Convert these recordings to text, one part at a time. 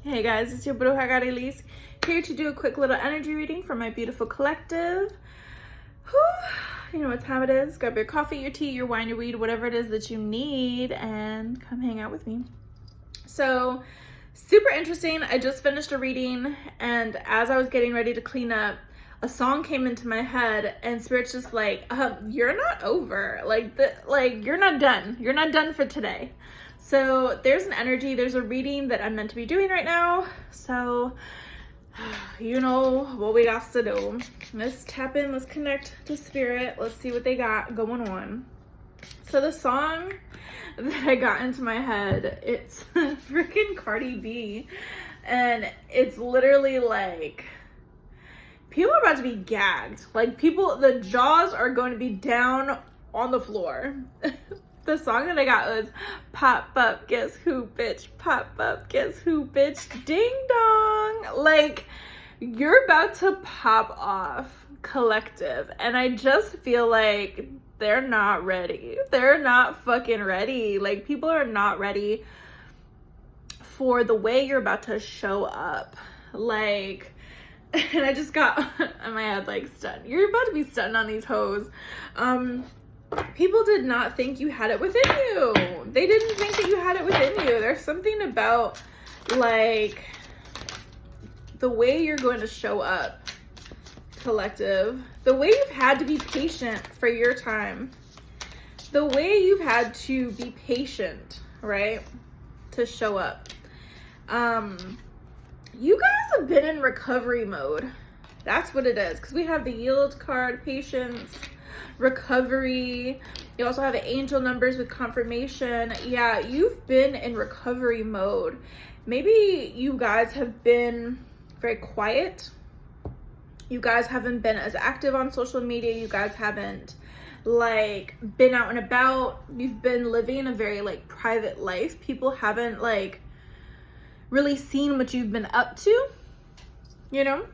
Hey guys, it's your brujacarrieliz here to do a quick little energy reading for my beautiful collective. Whew. You know what time it is. Grab your coffee, your tea, your wine, your weed, whatever it is that you need, and come hang out with me. So, super interesting. I just finished a reading, and as I was getting ready to clean up, a song came into my head, and Spirit's just like, you're not over. You're not done. You're not done for today. So there's an energy, there's a reading that I'm meant to be doing right now. So, you know what we got to do. Let's tap in, let's connect to Spirit. Let's see what they got going on. So the song that I got into my head, it's freaking Cardi B. And it's literally like, people are about to be gagged. Like the jaws are going to be down on the floor. The song that I got was Pop Up, Guess Who, Bitch? Pop Up, Guess Who, Bitch? Ding dong. Like, you're about to pop off, collective. And I just feel like they're not ready. They're not fucking ready. Like, people are not ready for the way you're about to show up. Like, and I just got in my head, like, stunned. You're about to be stunned on these hoes. People did not think you had it within you. They didn't think that you had it within you. There's something about, like, the way you're going to show up, collective. The way you've had to be patient for your time. The way you've had to be patient, right? To show up. You guys have been in recovery mode. That's what it is. Because we have the yield card, patience, recovery. You also have angel numbers with confirmation. Yeah, you've been in recovery mode. Maybe you guys have been very quiet. You guys haven't been as active on social media. You guys haven't like been out and about. You've been living a very like private life. People haven't like really seen what you've been up to, you know?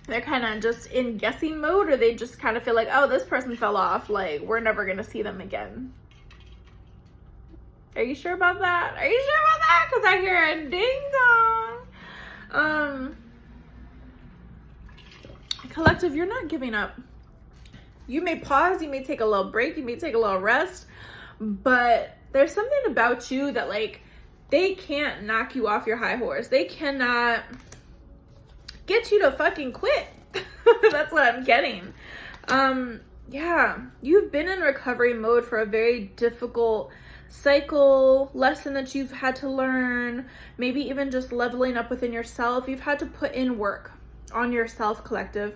They're kind of just in guessing mode, or they just kind of feel like, oh, this person fell off. Like, we're never going to see them again. Are you sure about that? Are you sure about that? Because I hear a ding dong. Collective, you're not giving up. You may pause. You may take a little break. You may take a little rest. But there's something about you that, like, they can't knock you off your high horse. They cannot get you to fucking quit. That's what I'm getting. Yeah, you've been in recovery mode for a very difficult cycle, lesson that you've had to learn, maybe even just leveling up within yourself. You've had to put in work on yourself, collective.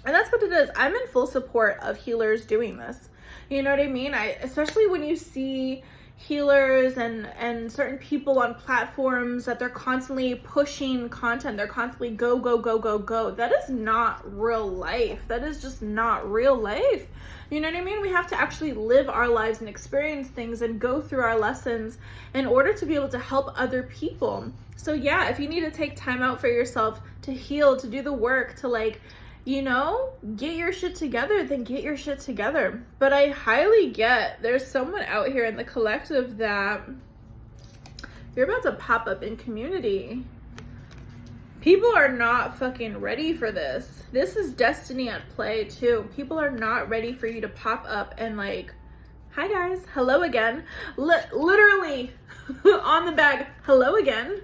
And that's what it is. I'm in full support of healers doing this. You know what I mean? Especially when you see healers and certain people on platforms that they're constantly pushing content. They're constantly go, go, go, go, go. That is not real life. That is just not real life. You know what I mean? We have to actually live our lives and experience things and go through our lessons in order to be able to help other people. So yeah, if you need to take time out for yourself to heal, to do the work, to like, you know, get your shit together, then get your shit together. But I highly get there's someone out here in the collective that you're about to pop up in community. People are not fucking ready for this. This is destiny at play too. People are not ready for you to pop up and like, hi guys, hello again. Literally on the bag, hello again.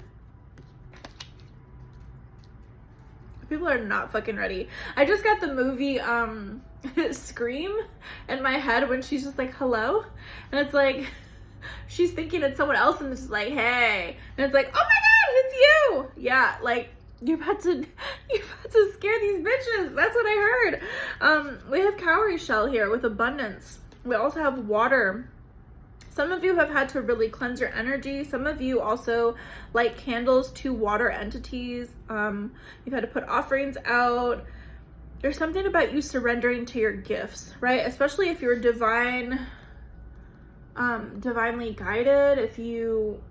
People are not fucking ready. I just got the movie Scream in my head when she's just like, hello? And it's like, she's thinking it's someone else and it's just like, hey. And it's like, oh my God, it's you. Yeah, like, you're about to scare these bitches. That's what I heard. We have cowrie shell here with abundance. We also have water. Some of you have had to really cleanse your energy. Some of you also light candles to water entities. You've had to put offerings out. There's something about you surrendering to your gifts, right? Especially if you're divinely guided, if you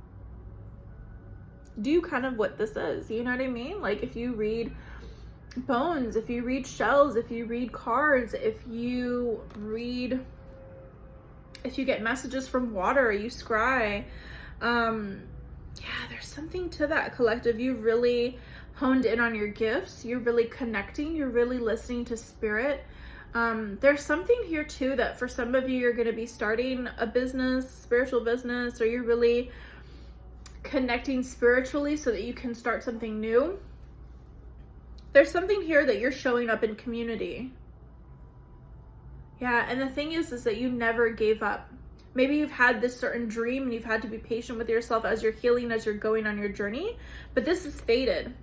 do kind of what this is, you know what I mean? Like if you read bones, if you read shells, if you read cards, if you get messages from water, you scry, Yeah, there's something to that, collective. You've really honed in on your gifts. You're really connecting. You're really listening to spirit. There's something here too that for some of you, you're going to be starting a business, spiritual business, or you're really connecting spiritually so that you can start something new. There's something here that you're showing up in community. Yeah, and the thing is that you never gave up. Maybe you've had this certain dream and you've had to be patient with yourself as you're healing, as you're going on your journey, but this is faded.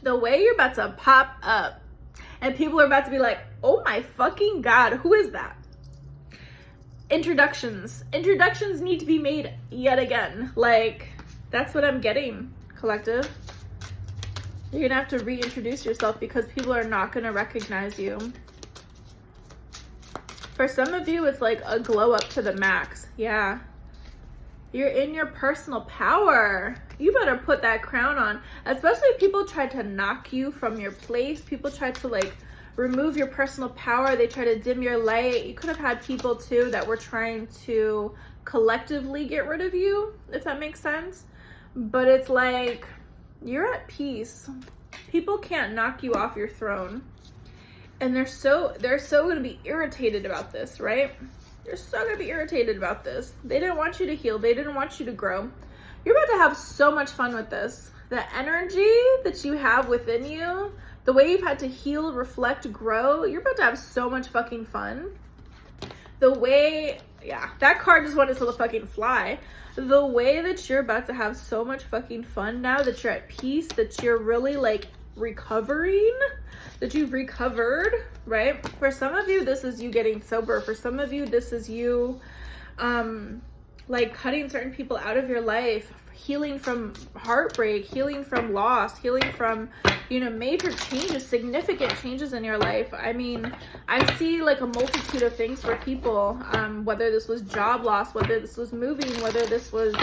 The way you're about to pop up and people are about to be like, oh my fucking God, who is that? Introductions need to be made yet again. Like, that's what I'm getting, collective. You're gonna have to reintroduce yourself because people are not gonna recognize you. For some of you, it's like a glow up to the max. Yeah. You're in your personal power. You better put that crown on. Especially if people try to knock you from your place. People try to like remove your personal power. They try to dim your light. You could have had people too that were trying to collectively get rid of you, if that makes sense. But it's like, you're at peace. People can't knock you off your throne. And they're so going to be irritated about this, right? They're so going to be irritated about this. They didn't want you to heal. They didn't want you to grow. You're about to have so much fun with this. The energy that you have within you, the way you've had to heal, reflect, grow, you're about to have so much fucking fun. The way, yeah, that card just wanted to fucking fly. The way that you're about to have so much fucking fun now that you're at peace, that you're really like recovering, that you've recovered, right? For some of you, this is you getting sober. For some of you, this is you like cutting certain people out of your life, healing from heartbreak, healing from loss, healing from, you know, major changes, significant changes in your life. I mean, I see like a multitude of things for people, whether this was job loss, whether this was moving, whether this was,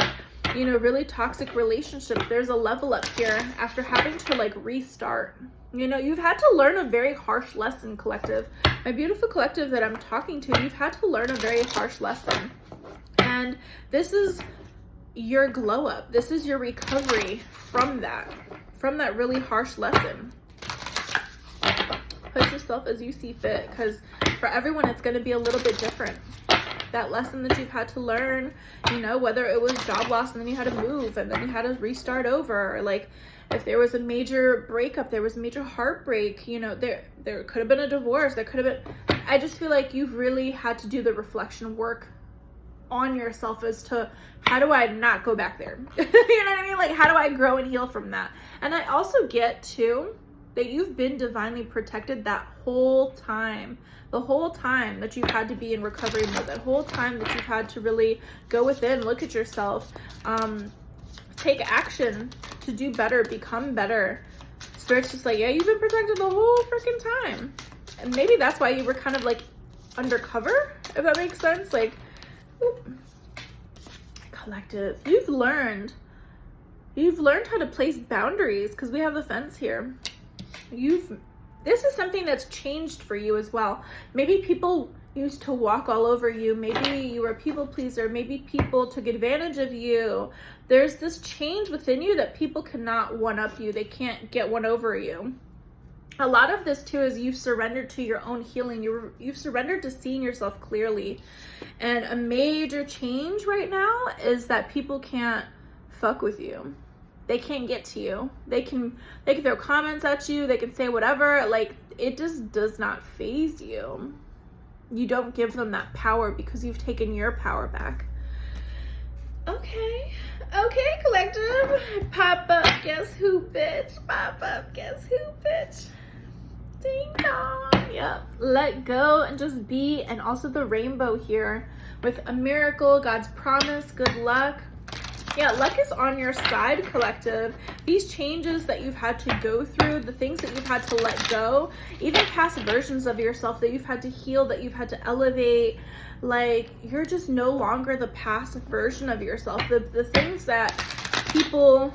you know, really toxic relationship. There's a level up here after having to like restart. You know, you've had to learn a very harsh lesson, collective. My beautiful collective that I'm talking to, you've had to learn a very harsh lesson. And this is your glow up. This is your recovery from that really harsh lesson. Put yourself as you see fit, because for everyone, it's going to be a little bit different. That lesson that you've had to learn, you know, whether it was job loss and then you had to move and then you had to restart over, or like if there was a major breakup, there was major heartbreak, you know, there could have been a divorce, there could have been, I just feel like you've really had to do the reflection work on yourself as to how do I not go back there? You know what I mean? Like, how do I grow and heal from that? And I also get too that you've been divinely protected that whole time. The whole time that you've had to be in recovery mode, that whole time that you've had to really go within, look at yourself, take action to do better, become better. Spirit's just like, yeah, you've been protected the whole freaking time. And maybe that's why you were kind of like undercover, if that makes sense. Like, whoop. Collective, you've learned how to place boundaries, because we have the fence here. This is something that's changed for you as well. Maybe people used to walk all over you. Maybe you were a people pleaser. Maybe people took advantage of you. There's this change within you that people cannot one up you. They can't get one over you. A lot of this too is you've surrendered to your own healing. You've surrendered to seeing yourself clearly. And a major change right now is that people can't fuck with you. They can't get to you. They can throw comments at you. They can say whatever. Like, it just does not faze you. You don't give them that power because you've taken your power back. Okay, collective. Pop up, guess who, bitch? Pop up, guess who, bitch? Ding dong. Yep. Let go and just be. And also the rainbow here with a miracle, God's promise, good luck. Yeah, luck is on your side, collective. These changes that you've had to go through, the things that you've had to let go, even past versions of yourself that you've had to heal, that you've had to elevate, like, you're just no longer the past version of yourself. The things that people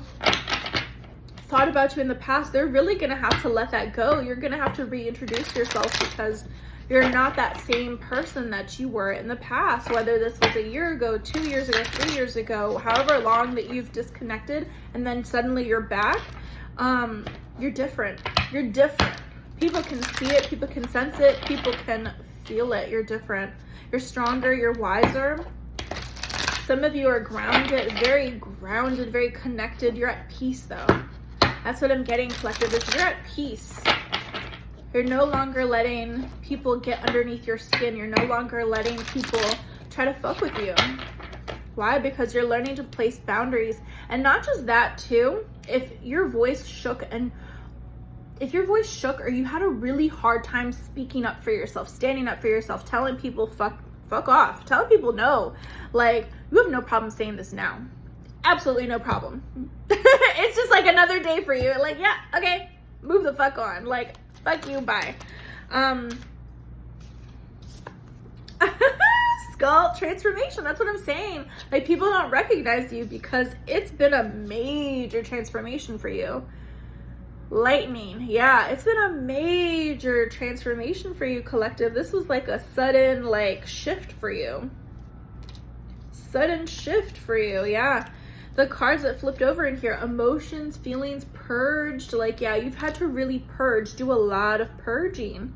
thought about you in the past, they're really going to have to let that go. You're going to have to reintroduce yourself because You're not that same person that you were in the past, whether this was a year ago, 2 years ago, 3 years ago, however long that you've disconnected, and then suddenly you're back. You're different. You're different. People can see it. People can sense it. People can feel it. You're different. You're stronger. You're wiser. Some of you are grounded, very connected. You're at peace, though. That's what I'm getting, collective, is you're at peace. You're no longer letting people get underneath your skin. You're no longer letting people try to fuck with you. Why? Because you're learning to place boundaries. And not just that, too. If your voice shook or you had a really hard time speaking up for yourself, standing up for yourself, telling people fuck off, telling people no, like, you have no problem saying this now. Absolutely no problem. It's just like another day for you. Like, yeah, okay, move the fuck on. Like, fuck you, bye. Skull transformation, that's what I'm saying. Like, people don't recognize you because it's been a major transformation for you. Lightning, yeah, it's been a major transformation for you, collective. This was like a sudden, like, shift for you. Sudden shift for you, yeah. The cards that flipped over in here, emotions, feelings purged. Like, yeah, you've had to really purge, do a lot of purging.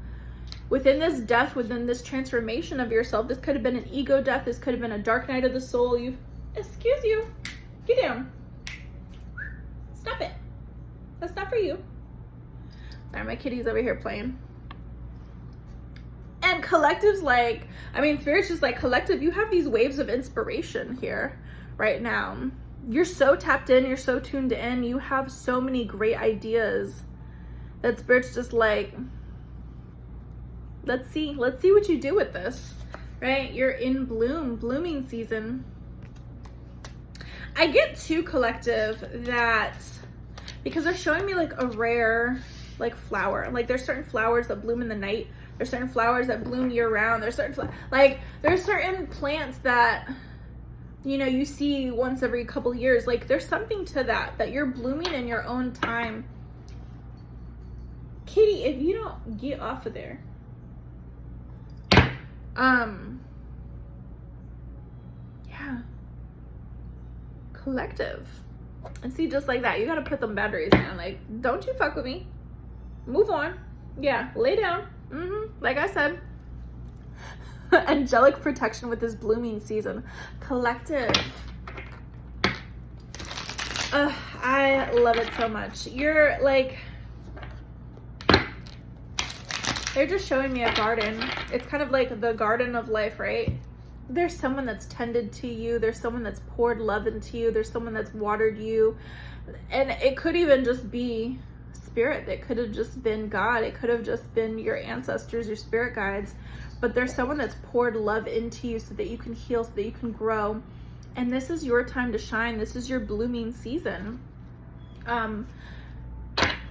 Within this death, within this transformation of yourself, this could have been an ego death. This could have been a dark night of the soul. Excuse you, get down. Stop it. That's not for you. Sorry, my kitty's over here playing. And collective's like, I mean, spirit's just like, collective, you have these waves of inspiration here right now. You're so tapped in, you're so tuned in, you have so many great ideas that spirit's just like, let's see what you do with this, right? You're in blooming season. I get too, collective, that because they're showing me like a rare like flower. Like, there's certain flowers that bloom in the night. There's certain flowers that bloom year round. There's certain there's certain plants that, you know, you see once every couple years. Like, there's something to that you're blooming in your own time. Kitty, if you don't get off of there. Yeah. Collective. And see, just like that, you gotta put them boundaries down. Like, don't you fuck with me. Move on. Yeah, lay down. Like I said. Angelic protection with this blooming season. Collective. I love it so much. You're like, they're just showing me a garden. It's kind of like the garden of life, right? There's someone that's tended to you. There's someone that's poured love into you. There's someone that's watered you. And it could even just be spirit. It could have just been God. It could have just been your ancestors, your spirit guides. But there's someone that's poured love into you so that you can heal, so that you can grow. And this is your time to shine. This is your blooming season. And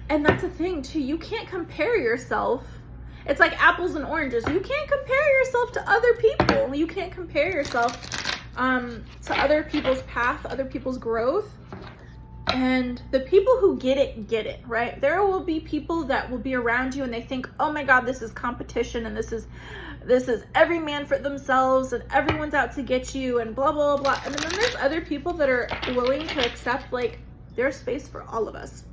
that's the thing too. You can't compare yourself. It's like apples and oranges. You can't compare yourself to other people. You can't compare yourself to other people's path, other people's growth. And the people who get it, right? There will be people that will be around you and they think, oh my God, this is competition and this is every man for themselves and everyone's out to get you and blah, blah, blah. And then there's other people that are willing to accept, like, there's space for all of us.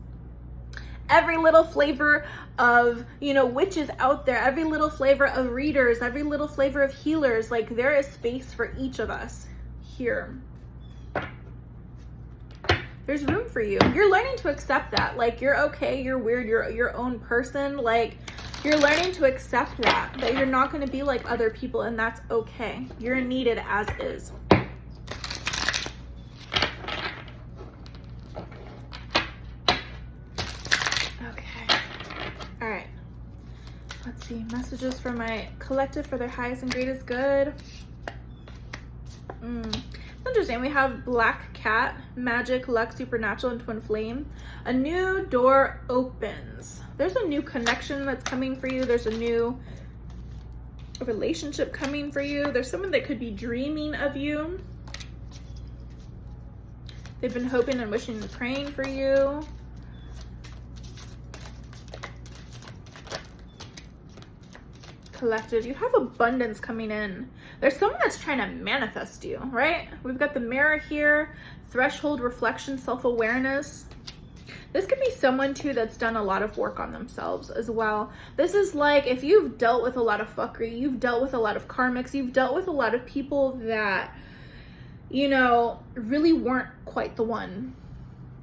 Every little flavor of, you know, witches out there, every little flavor of readers, every little flavor of healers, like, there is space for each of us here. There's room for you. You're learning to accept that. Like, you're okay, you're weird, you're your own person. Like, you're learning to accept that you're not going to be like other people, and that's okay. You're needed as is. Let's see, messages for my collective for their highest and greatest good. Interesting. We have Black Cat, Magic, Luck, Supernatural, and Twin Flame. A new door opens. There's a new connection that's coming for you. There's a new relationship coming for you. There's someone that could be dreaming of you. They've been hoping and wishing and praying for you. Collective, you have abundance coming in. There's someone that's trying to manifest you, right? We've got the mirror here, threshold, reflection, self-awareness. This could be someone too that's done a lot of work on themselves as well. This is like if you've dealt with a lot of fuckery, you've dealt with a lot of karmics, you've dealt with a lot of people that, you know, really weren't quite the one.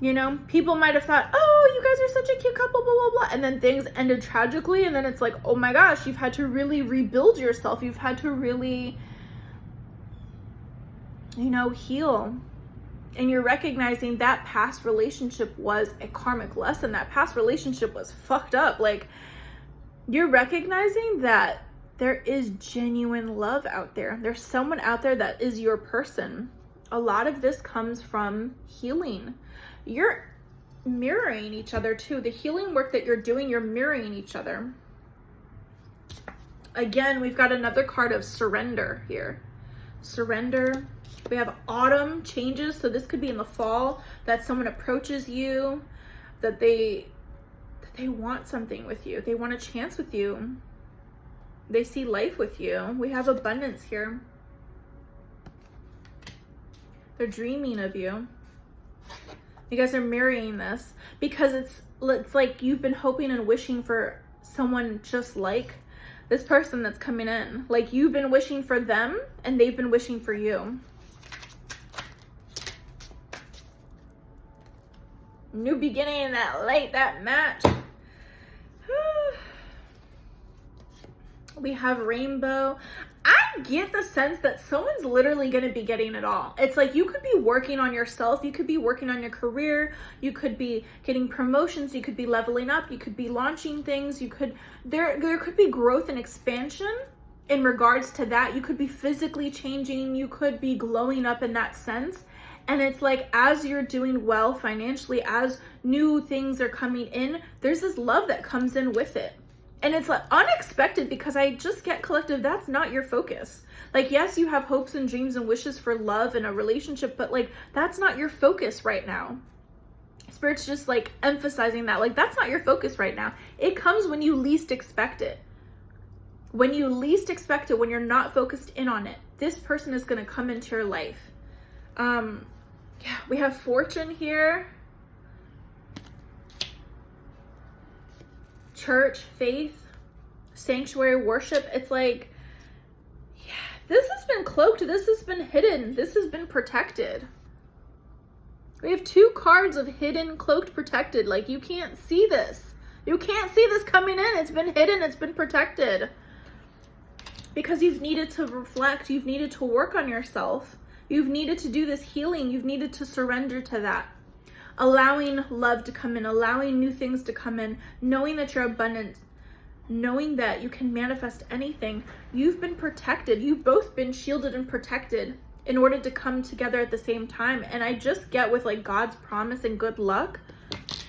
You know, people might have thought, oh, you guys are such a cute couple, blah, blah, blah. And then things ended tragically. And then it's like, oh my gosh, you've had to really rebuild yourself. You've had to really, you know, heal. And you're recognizing that past relationship was a karmic lesson. That past relationship was fucked up. Like, you're recognizing that there is genuine love out there. There's someone out there that is your person. A lot of this comes from healing. You're mirroring each other too. The healing work that you're doing, you're mirroring each other. Again, we've got another card of surrender here. Surrender. We have autumn changes. So this could be in the fall that someone approaches you, that they want something with you. They want a chance with you. They see life with you. We have abundance here. They're dreaming of you. You guys are mirroring this because it's like you've been hoping and wishing for someone just like this person that's coming in. Like you've been wishing for them and they've been wishing for you. New beginning, that match. We have rainbow. I get the sense that someone's literally going to be getting it all. It's like you could be working on yourself. You could be working on your career. You could be getting promotions. You could be leveling up. You could be launching things. You could, there could be growth and expansion in regards to that. You could be physically changing. You could be glowing up in that sense. And it's like, as you're doing well financially, as new things are coming in, there's this love that comes in with it. And it's like unexpected because I just get collective, that's not your focus. Like, yes, you have hopes and dreams and wishes for love and a relationship, but like, that's not your focus right now. Spirit's just like emphasizing that, like, that's not your focus right now. It comes when you least expect it. When you least expect it, when you're not focused in on it, this person is going to come into your life. Yeah, we have fortune here. Church, faith, sanctuary, worship. It's like, yeah, this has been cloaked. This has been hidden. This has been protected. We have two cards of hidden, cloaked, protected. Like, you can't see this. You can't see this coming in. It's been hidden. It's been protected. Because you've needed to reflect. You've needed to work on yourself. You've needed to do this healing. You've needed to surrender to that. Allowing love to come in, allowing new things to come in, knowing that you're abundant, knowing that you can manifest anything. You've been protected. You've both been shielded and protected in order to come together at the same time. And I just get with like God's promise and good luck,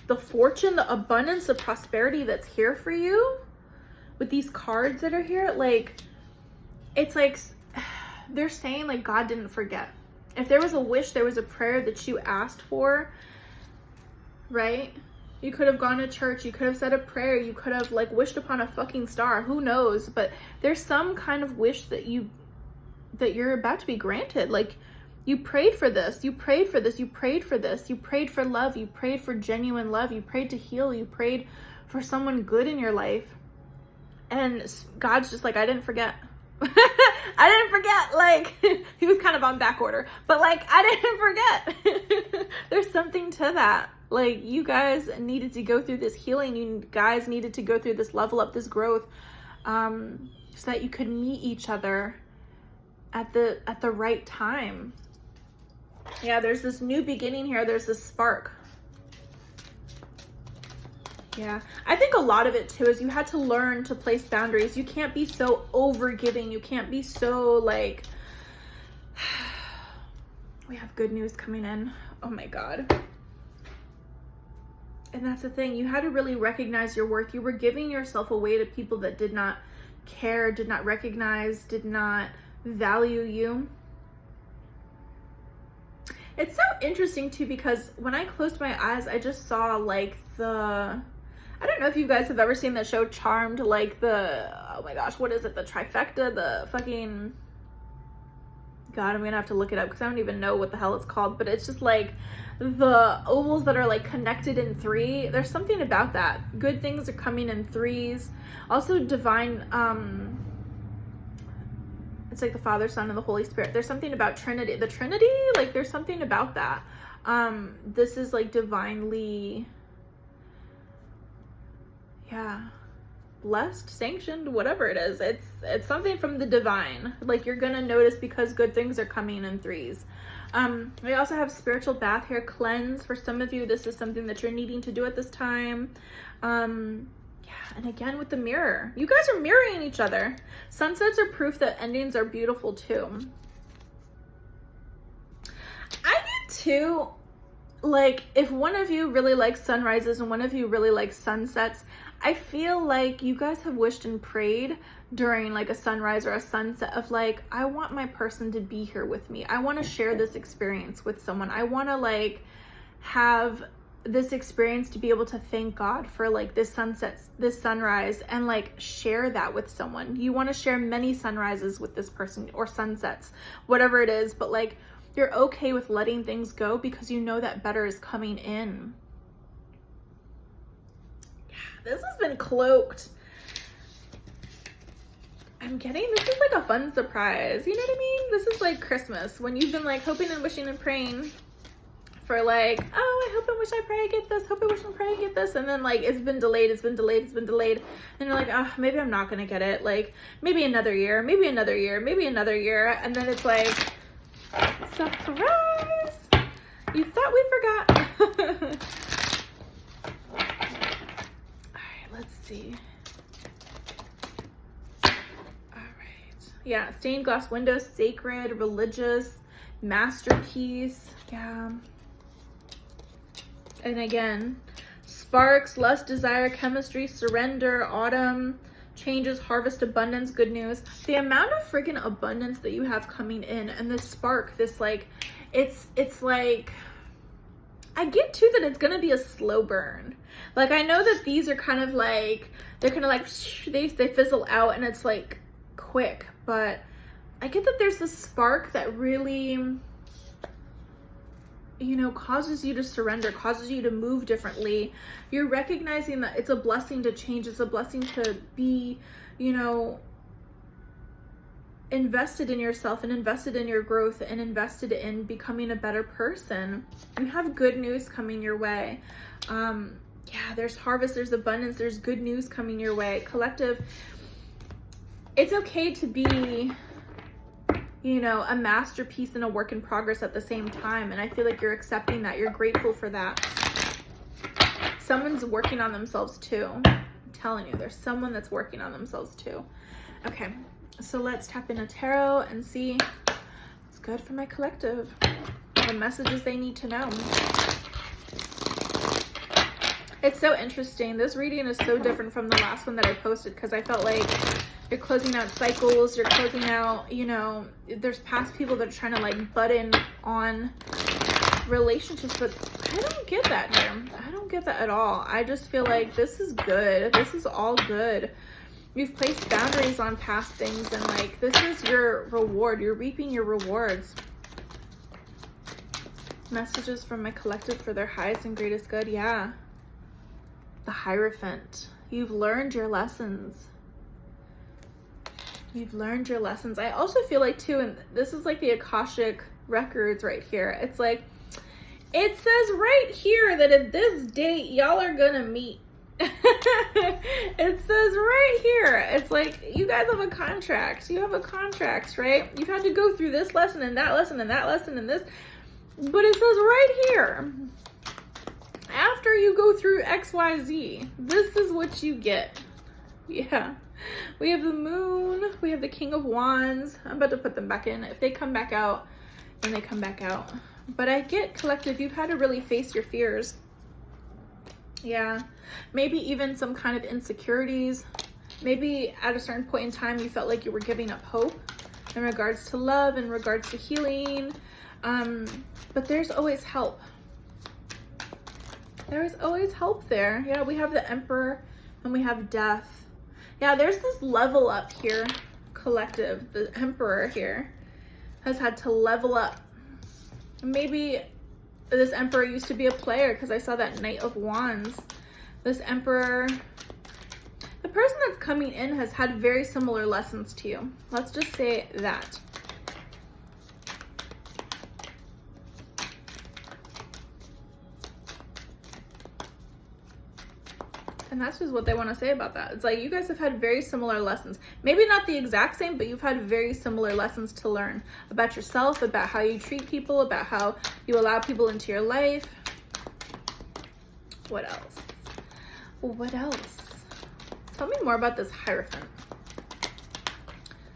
the fortune, the abundance, the prosperity that's here for you with these cards that are here. Like, it's like they're saying like God didn't forget. If there was a wish, there was a prayer that you asked for, right? You could have gone to church. You could have said a prayer. You could have like wished upon a fucking star. Who knows? But there's some kind of wish that you're about to be granted. Like, you prayed for this. You prayed for this. You prayed for this. You prayed for love. You prayed for genuine love. You prayed to heal. You prayed for someone good in your life. And God's just like, I didn't forget. I didn't forget. Like, he was kind of on back order, but like, I didn't forget. There's something to that. Like, you guys needed to go through this healing. You guys needed to go through this level up, this growth, so that you could meet each other at the right time. Yeah, there's this new beginning here. There's this spark. Yeah, I think a lot of it too is you had to learn to place boundaries. You can't be so over-giving. You can't be so like, we have good news coming in. Oh my God. And that's the thing. You had to really recognize your worth. You were giving yourself away to people that did not care, did not recognize, did not value you. It's so interesting too, because when I closed my eyes, I just saw like I don't know if you guys have ever seen the show Charmed, like the, oh my gosh, what is it? The trifecta, the fucking, God, I'm gonna have to look it up because I don't even know what the hell it's called, but it's just like the ovals that are like connected in 3. There's something about that. Good things are coming in 3s. Also divine, it's like the Father, Son, and the Holy Spirit. There's something about Trinity. The Trinity, like there's something about that. This is like divinely, yeah, blessed, sanctioned, whatever it is. It's something from the divine. Like you're gonna notice because good things are coming in 3s. We also have spiritual bath, hair cleanse. For some of you, this is something that you're needing to do at this time. Yeah, and again with the mirror, you guys are mirroring each other. Sunsets are proof that endings are beautiful too. I get too, like if one of you really likes sunrises and one of you really likes sunsets, I feel like you guys have wished and prayed during like a sunrise or a sunset of like, I want my person to be here with me. I want to share this experience with someone. I want to like have this experience to be able to thank God for like this sunset, this sunrise, and like share that with someone. You want to share many sunrises with this person or sunsets, whatever it is, but like you're okay with letting things go because you know that better is coming in. Yeah, this has been cloaked. I'm getting, this is like a fun surprise. You know what I mean? This is like Christmas when you've been like hoping and wishing and praying for like, oh, I hope and wish I pray I get this, hope I wish and pray I get this, and then like it's been delayed, it's been delayed, it's been delayed, and you're like, oh, maybe I'm not gonna get it, like maybe another year, maybe another year, maybe another year, and then it's like, surprise, you thought we forgot. All right, let's see. All right, yeah, stained glass windows, sacred, religious, masterpiece, yeah. And again, sparks, lust, desire, chemistry, surrender, autumn, changes, harvest, abundance, good news. The amount of freaking abundance that you have coming in, and this spark, this like, it's like, I get too that it's gonna be a slow burn. Like I know that these are kind of like, they're kind of like, they fizzle out and it's like quick, but I get that there's this spark that really, you know, causes you to surrender, causes you to move differently. You're recognizing that it's a blessing to change. It's a blessing to be, you know, invested in yourself and invested in your growth and invested in becoming a better person. You have good news coming your way. Yeah, there's harvest, there's abundance, there's good news coming your way. Collective, it's okay to be, you know, a masterpiece and a work in progress at the same time. And I feel like you're accepting that. You're grateful for that. Someone's working on themselves too. I'm telling you, there's someone that's working on themselves too. Okay, so let's tap into tarot and see what's good for my collective. The messages they need to know. It's so interesting. This reading is so different from the last one that I posted because I felt like you're closing out cycles, you're closing out, you know, there's past people that are trying to like butt in on relationships, but I don't get that here. I don't get that at all. I just feel like this is good. This is all good. You've placed boundaries on past things and like, this is your reward. You're reaping your rewards. Messages from my collective for their highest and greatest good. Yeah. The Hierophant. You've learned your lessons. You've learned your lessons. I also feel like too, and this is like the Akashic records right here. It's like, it says right here that at this date, y'all are gonna meet. It says right here. It's like, you guys have a contract. You have a contract, right? You've had to go through this lesson and that lesson and that lesson and this. But it says right here, after you go through XYZ, this is what you get. Yeah. We have the Moon, we have the King of Wands. I'm about to put them back in. If they come back out, then they come back out. But I get, collective, you've had to really face your fears. Yeah. Maybe even some kind of insecurities. Maybe at a certain point in time, you felt like you were giving up hope in regards to love, in regards to healing. But there's always help. There is always help there. Yeah, we have the Emperor and we have Death. Yeah, there's this level up here, collective. The Emperor here has had to level up. Maybe this Emperor used to be a player because I saw that Knight of Wands. This Emperor, the person that's coming in has had very similar lessons to you. Let's just say that. And that's just what they want to say about that. It's like you guys have had very similar lessons. Maybe not the exact same, but you've had very similar lessons to learn about yourself, about how you treat people, about how you allow people into your life. What else? What else? Tell me more about this Hierophant.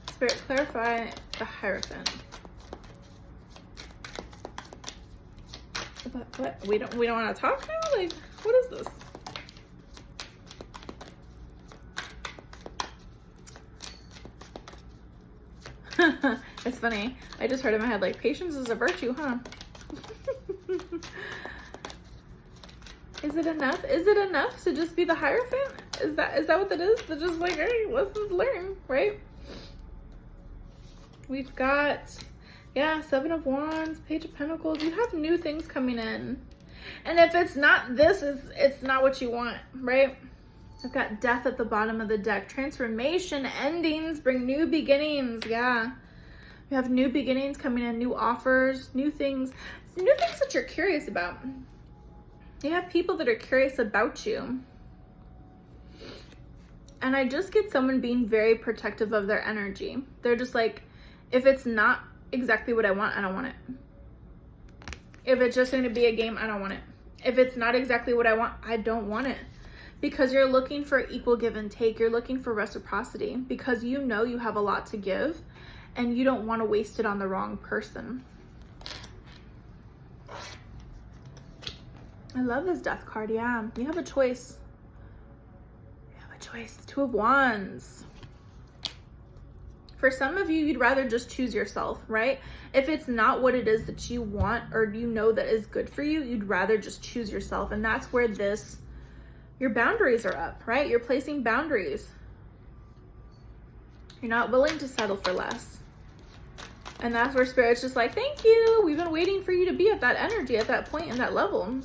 Spirit, clarify the Hierophant. What? We don't want to talk now? Like, what is this? It's funny. I just heard in my head, like, patience is a virtue, huh? Is it enough? Is it enough to just be the Hierophant? Is that what that is? They're just like, hey, lessons learned, right? We've got, yeah, Seven of Wands, Page of Pentacles. You have new things coming in. And if it's not this, it's not what you want, right? I've got Death at the bottom of the deck. Transformation, endings, bring new beginnings. Yeah. You have new beginnings coming in, new offers, new things that you're curious about. You have people that are curious about you. And I just get someone being very protective of their energy. They're just like, if it's not exactly what I want, I don't want it. If it's just going to be a game, I don't want it. If it's not exactly what I want, I don't want it. Because you're looking for equal give and take. You're looking for reciprocity because you know you have a lot to give and you don't want to waste it on the wrong person. I love this Death card. Yeah, you have a choice. You have a choice. Two of Wands. For some of you, you'd rather just choose yourself, right? If it's not what it is that you want or you know that is good for you, you'd rather just choose yourself. And that's where your boundaries are up, right? You're placing boundaries. You're not willing to settle for less. And that's where Spirit's just like, thank you. We've been waiting for you to be at that energy, at that point, in that level.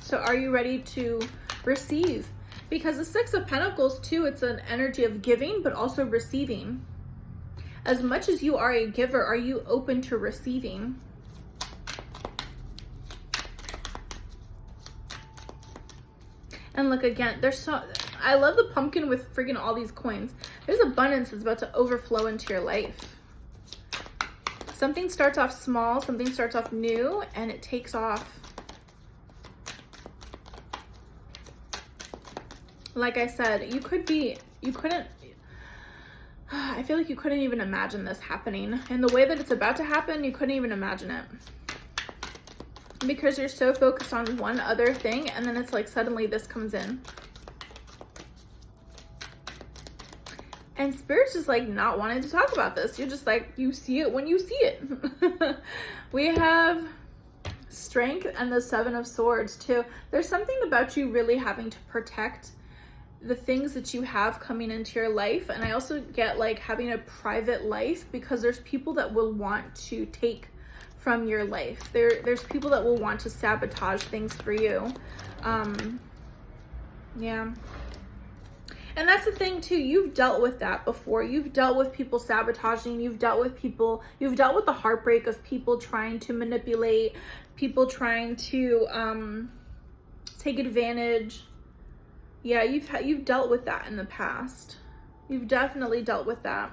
So are you ready to receive? Because the Six of Pentacles too, it's an energy of giving, but also receiving. As much as you are a giver, are you open to receiving? And look again, I love the pumpkin with freaking all these coins. There's abundance that's about to overflow into your life. Something starts off small, something starts off new, and it takes off. Like I said, I feel like you couldn't even imagine this happening. And the way that it's about to happen, you couldn't even imagine it. Because you're so focused on one other thing, and then it's like suddenly this comes in. And Spirit's just like not wanting to talk about this. You're just like, you see it when you see it. We have Strength and the Seven of Swords too. There's something about you really having to protect the things that you have coming into your life. And I also get like having a private life because there's people that will want to take from your life. There's people that will want to sabotage things for you. Yeah. And that's the thing too, you've dealt with that before. You've dealt with people sabotaging, you've dealt with the heartbreak of people trying to manipulate, people trying to take advantage. Yeah, you've dealt with that in the past. You've definitely dealt with that.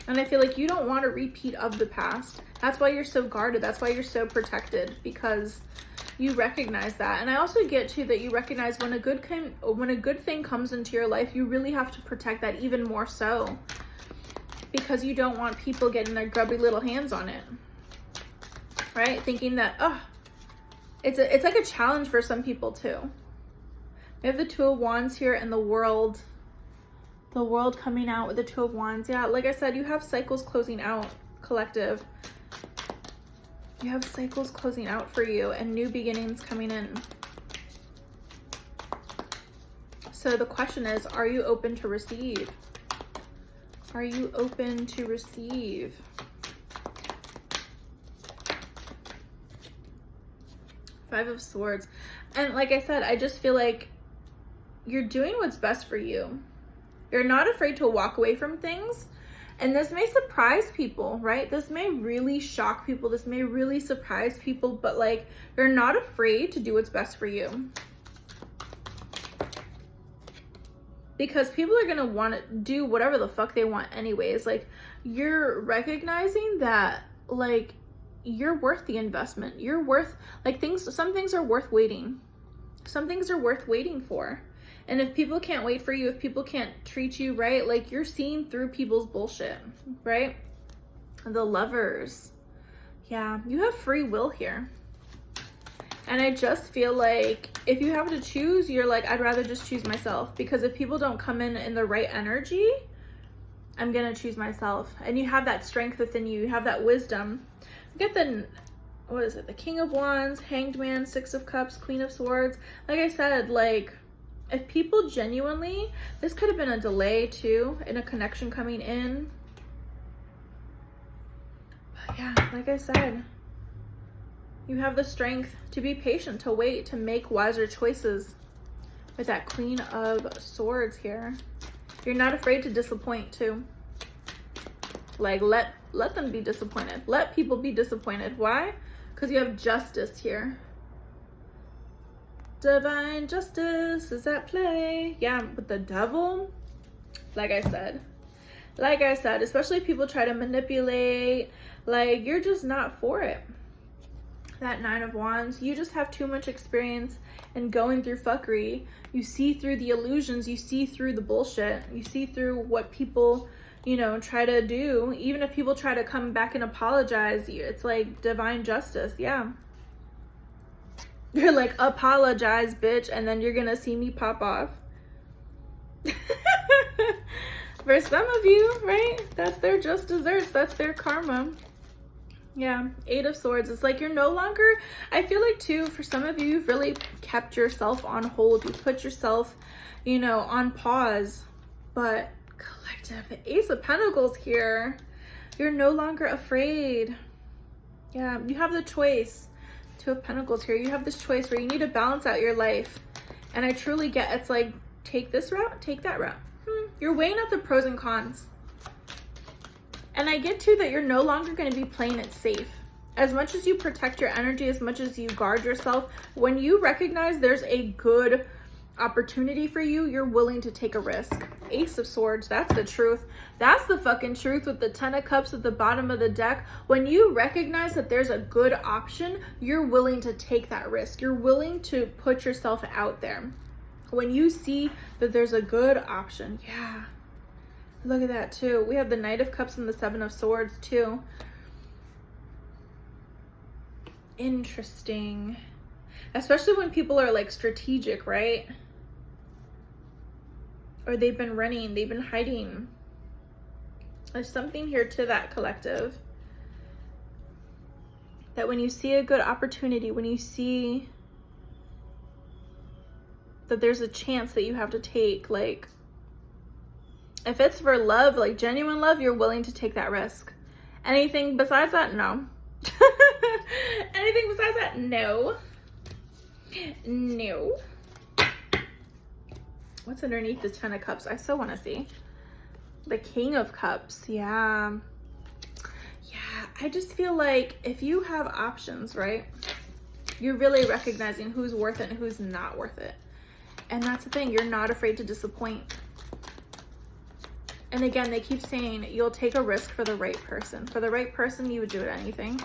And I feel like you don't want a repeat of the past. That's why you're so guarded. That's why you're so protected, because you recognize that. And I also get too that you recognize when a good thing comes into your life, you really have to protect that even more so, because you don't want people getting their grubby little hands on it, right? Thinking that, oh, it's like a challenge for some people too. We have the Two of Wands here and the World coming out with the Two of Wands. Yeah, like I said, you have cycles closing out, collective. You have cycles closing out for you and new beginnings coming in. So the question is, are you open to receive? Are you open to receive? Five of Swords. And like I said, I just feel like you're doing what's best for you. You're not afraid to walk away from things. And this may surprise people, right? This may really shock people. This may really surprise people, but like, you're not afraid to do what's best for you. Because people are gonna want to do whatever the fuck they want anyways. Like, you're recognizing that, like, you're worth the investment. You're worth, like, some things are worth waiting. Some things are worth waiting for. And if people can't wait for you, if people can't treat you right, like, you're seeing through people's bullshit, right? The Lovers. Yeah, you have free will here. And I just feel like if you have to choose, you're like, I'd rather just choose myself. Because if people don't come in the right energy, I'm going to choose myself. And you have that strength within you. You have that wisdom. Get the, what is it? The King of Wands, Hanged Man, Six of Cups, Queen of Swords. Like I said, like, if people genuinely, this could have been a delay too in a connection coming in. But yeah, like I said, you have the strength to be patient, to wait, to make wiser choices with that Queen of Swords here. You're not afraid to disappoint too. Like, let them be disappointed. Let people be disappointed. Why? Because you have Justice here. Divine justice is at play. Yeah, with the Devil, like I said, especially if people try to manipulate, like, you're just not for it. That Nine of Wands, you just have too much experience in going through fuckery. You see through the illusions, you see through the bullshit, you see through what people, you know, try to do. Even if people try to come back and apologize, it's like divine justice. Yeah. You're like, apologize, bitch, and then you're gonna see me pop off. For some of you, right? That's their just desserts. That's their karma. Yeah, Eight of Swords. It's like you're no longer, I feel like too, for some of you, you've really kept yourself on hold. You put yourself, you know, on pause. But collective, the Ace of Pentacles here. You're no longer afraid. Yeah, you have the choice. Two of Pentacles here. You have this choice where you need to balance out your life. And I truly get, it's like, take this route, take that route. You're weighing out the pros and cons. And I get too that you're no longer going to be playing it safe. As much as you protect your energy, as much as you guard yourself, when you recognize there's a good opportunity for you, you're willing to take a risk. Ace of Swords, that's the truth. That's the fucking truth with the Ten of Cups at the bottom of the deck. When you recognize that there's a good option, you're willing to take that risk. You're willing to put yourself out there. When you see that there's a good option, yeah. Look at that too. We have the Knight of Cups and the Seven of Swords too. Interesting. Especially when people are like strategic, right? Or they've been running, they've been hiding. There's something here to that collective. That when you see a good opportunity, when you see that there's a chance that you have to take, like, if it's for love, like genuine love, you're willing to take that risk. Anything besides that, no. Anything besides that, no. No. What's underneath the Ten of Cups? I so want to see. The King of Cups. Yeah. Yeah, I just feel like if you have options, right? You're really recognizing who's worth it and who's not worth it. And that's the thing. You're not afraid to disappoint. And again, they keep saying you'll take a risk for the right person. For the right person, you would do anything.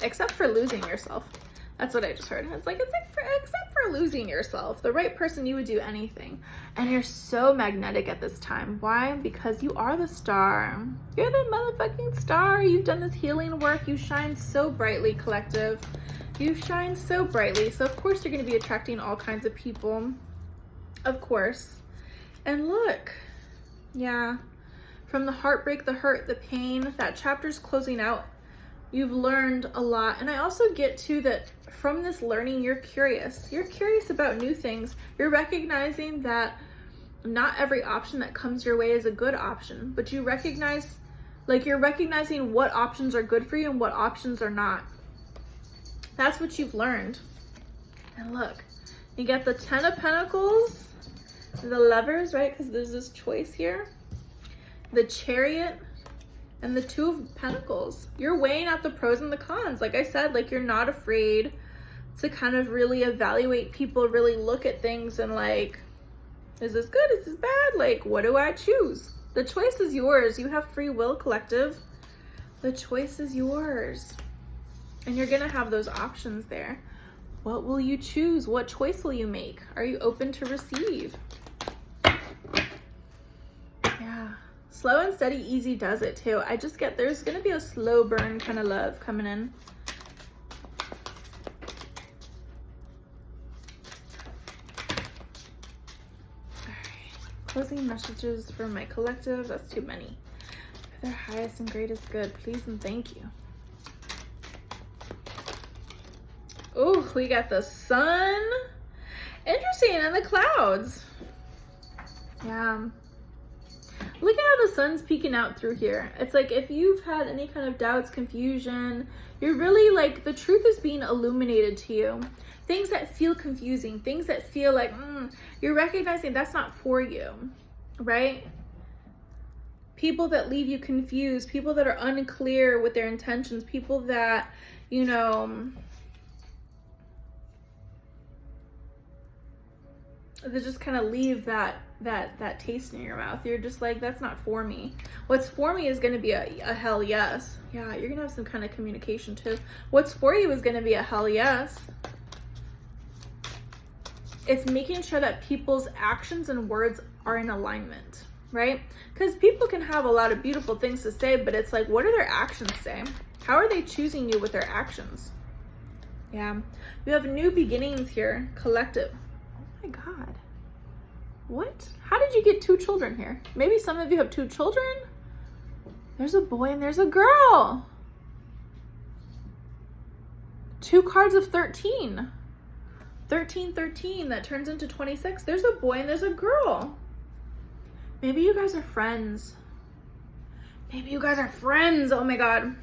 Except for losing yourself. That's what I just heard. It's like, except for losing yourself. The right person, you would do anything. And you're so magnetic at this time. Why? Because you are the star. You're the motherfucking star. You've done this healing work. You shine so brightly, collective. You shine so brightly. So of course you're going to be attracting all kinds of people. Of course. And look. Yeah. From the heartbreak, the hurt, the pain, that chapter's closing out. You've learned a lot. And I also get to that from this learning, you're curious. You're curious about new things. You're recognizing that not every option that comes your way is a good option, but you recognize, like, you're recognizing what options are good for you and what options are not. That's what you've learned. And look, you get the 10 of Pentacles, the Lovers, right? Because there's this choice here. The Chariot, and the 2 of Pentacles. You're weighing out the pros and the cons. Like I said, like, you're not afraid to kind of really evaluate people, really look at things and like, is this good? Is this bad? Like, what do I choose? The choice is yours. You have free will, collective. The choice is yours. And you're gonna have those options there. What will you choose? What choice will you make? Are you open to receive? Yeah. Slow and steady, easy does it too. I just get, there's gonna be a slow burn kind of love coming in. Closing messages for my collective. That's too many. For their highest and greatest good, please and thank you. Oh, we got the sun. Interesting, and the clouds. Yeah. Look at how the sun's peeking out through here. It's like if you've had any kind of doubts, confusion, you're really like, the truth is being illuminated to you. Things that feel confusing, things that feel like, you're recognizing that's not for you, right? People that leave you confused, people that are unclear with their intentions, people that, you know, they just kind of leave that taste in your mouth. You're just like, that's not for me. What's for me is going to be a hell yes. Yeah, you're going to have some kind of communication too. What's for you is going to be a hell yes. It's making sure that people's actions and words are in alignment, right? Because people can have a lot of beautiful things to say, but it's like, what do their actions say? How are they choosing you with their actions? Yeah. You have new beginnings here, collective. Oh my God. What? How did you get 2 children here? Maybe some of you have 2 children. There's a boy and there's a girl. 2 cards of 13. 13, 13, that turns into 26. There's a boy and there's a girl. Maybe you guys are friends. Maybe you guys are friends. Oh my God.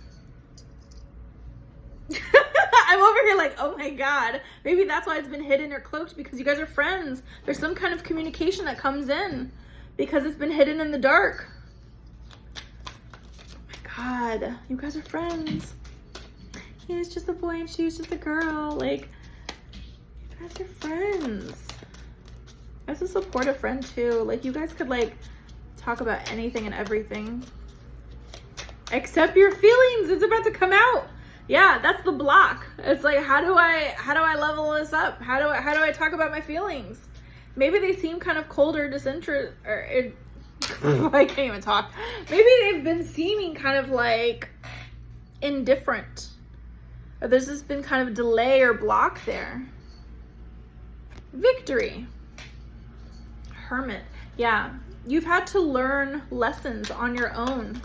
I'm over here like, oh my God. Maybe that's why it's been hidden or cloaked, because you guys are friends. There's some kind of communication that comes in because it's been hidden in the dark. Oh my God. You guys are friends. He's just a boy and she's just a girl. Like, you guys are friends. As a supportive friend too. Like, you guys could like talk about anything and everything except your feelings. It's about to come out. Yeah, that's the block. It's like, how do I level this up? How do I talk about my feelings? Maybe they seem kind of cold or disinterested, or I can't even talk. Maybe they've been seeming kind of like indifferent, or there's just been kind of delay or block there. Victory. Hermit. Yeah, you've had to learn lessons on your own.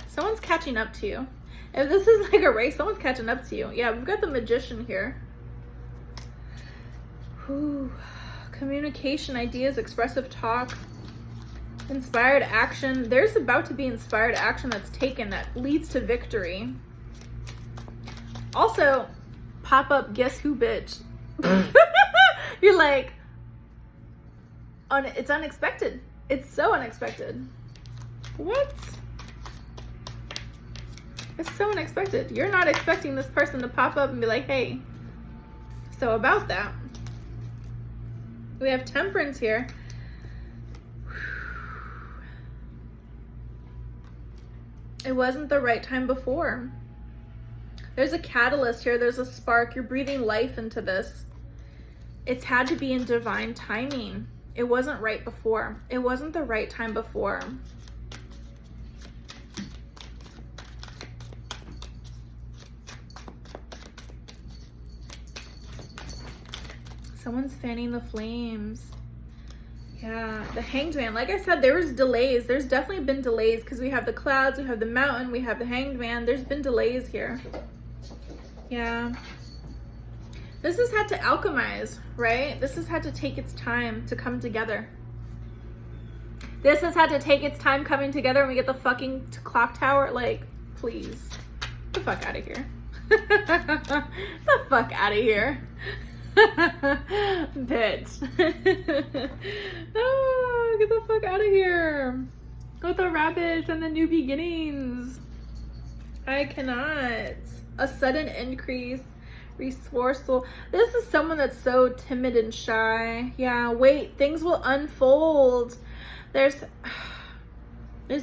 Someone's catching up to you. If this is like a race, someone's catching up to you. Yeah, we've got the Magician here. Ooh. Communication, ideas, expressive talk, inspired action. There's about to be inspired action that's taken that leads to victory. Also, pop up, guess who, bitch? You're like, it's unexpected. It's so unexpected. What? It's so unexpected. You're not expecting this person to pop up and be like, hey. So about that, we have Temperance here. It wasn't the right time before. There's a catalyst here. There's a spark. You're breathing life into this. It's had to be in divine timing. It wasn't right before. It wasn't the right time before. Someone's fanning the flames. Yeah, the Hanged Man. Like I said, there was delays. There's definitely been delays because we have the clouds, we have the mountain, we have the Hanged Man. There's been delays here. Yeah. This has had to alchemize, right? This has had to take its time to come together. This has had to take its time coming together, and we get the fucking clock tower. Like, please. Get the fuck out of here. The fuck out of here. Bitch. Oh, get the fuck out of here. With the rabbits and the new beginnings. I cannot. A sudden increase. Resourceful. This is someone that's so timid and shy. Yeah, wait. Things will unfold. There's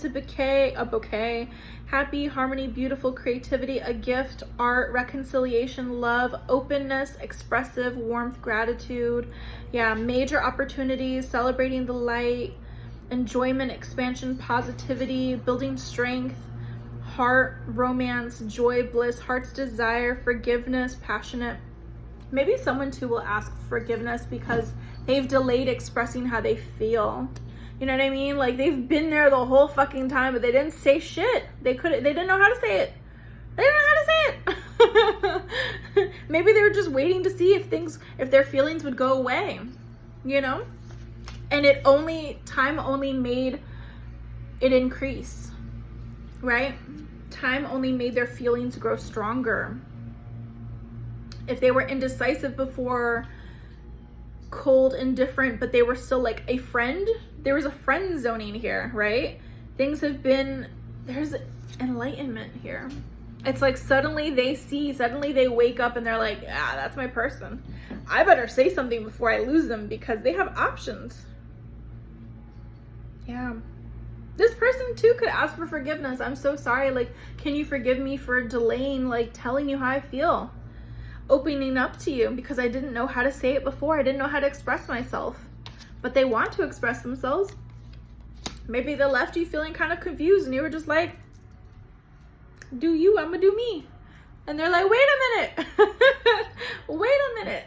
a bouquet, happy, harmony, beautiful, creativity, a gift, art, reconciliation, love, openness, expressive, warmth, gratitude. Yeah, major opportunities, celebrating the light, enjoyment, expansion, positivity, building strength, heart, romance, joy, bliss, heart's desire, forgiveness, passionate. Maybe someone too will ask forgiveness because they've delayed expressing how they feel. You know what I mean? Like, they've been there the whole fucking time, but they didn't say shit. They didn't know how to say it. They didn't know how to say it. Maybe they were just waiting to see if their feelings would go away, you know? And time only made it increase, right? Time only made their feelings grow stronger. If they were indecisive before, cold, indifferent, but they were still like a friend, there was a friend zoning here, right? There's enlightenment here. It's like suddenly they wake up and they're like, ah, that's my person. I better say something before I lose them because they have options. Yeah. This person too could ask for forgiveness. I'm so sorry. Like, can you forgive me for delaying, like, telling you how I feel? Opening up to you because I didn't know how to say it before. I didn't know how to express myself. But they want to express themselves. Maybe they left you feeling kind of confused and you were just like, do you, I'm gonna do me. And they're like, wait a minute. Wait a minute.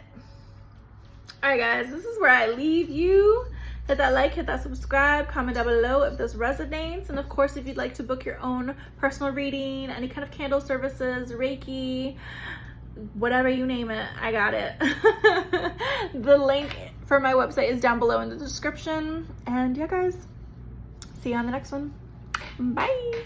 All right, guys, this is where I leave you. Hit that like, hit that subscribe, comment down below if this resonates. And of course, if you'd like to book your own personal reading, any kind of candle services, Reiki, whatever you name it, I got it. The link for my website is down below in the description. And yeah, guys, see you on the next one. Bye.